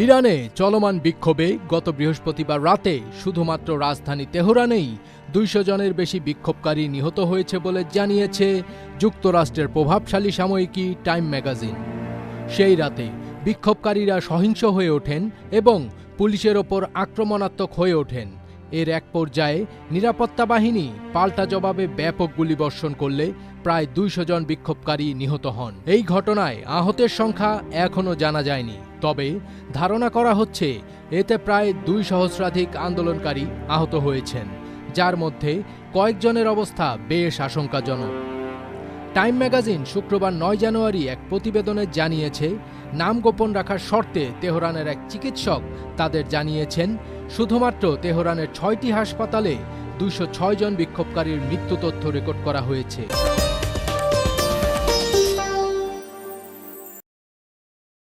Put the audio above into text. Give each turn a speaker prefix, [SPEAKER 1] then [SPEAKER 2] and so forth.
[SPEAKER 1] ইরানে চলমান বিক্ষোভে গত বৃহস্পতিবার রাতে শুধুমাত্র রাজধানী তেহরানেই ২০০ জনের বেশি বিক্ষোভকারী নিহত হয়েছে বলে জানিয়েছে যুক্তরাষ্ট্রের প্রভাবশালী সাময়িকী টাইম ম্যাগাজিন। সেই রাতে বিক্ষোভকারীরা সহিংস হয়ে ওঠেন এবং পুলিশের ওপর আক্রমণাত্মক হয়ে ওঠেন। এর এক পর্যায়ে নিরাপত্তা বাহিনী পাল্টা জবাবে ব্যাপক গুলিবর্ষণ করলে প্রায় ২০০ জন বিক্ষোভকারী নিহত হন। এই ঘটনায় আহতের সংখ্যা এখনও জানা যায়নি, তবে ধারণা করা হচ্ছে এতে প্রায় ২ সহস্রাধিক আন্দোলনকারী আহত হয়েছেন, যার মধ্যে কয়েকজনের অবস্থা বেশ আশঙ্কাজনক। টাইম ম্যাগাজিন শুক্রবার ৯ জানুয়ারি এক প্রতিবেদনে জানিয়েছে, নাম গোপন রাখার শর্তে তেহরানের এক চিকিৎসক তাদের জানিয়েছেন, শুধুমাত্র তেহরানের ৬টি হাসপাতালে ২০৬ জন বিক্ষোভকারীর মৃত্যু তথ্য রেকর্ড করা হয়েছে।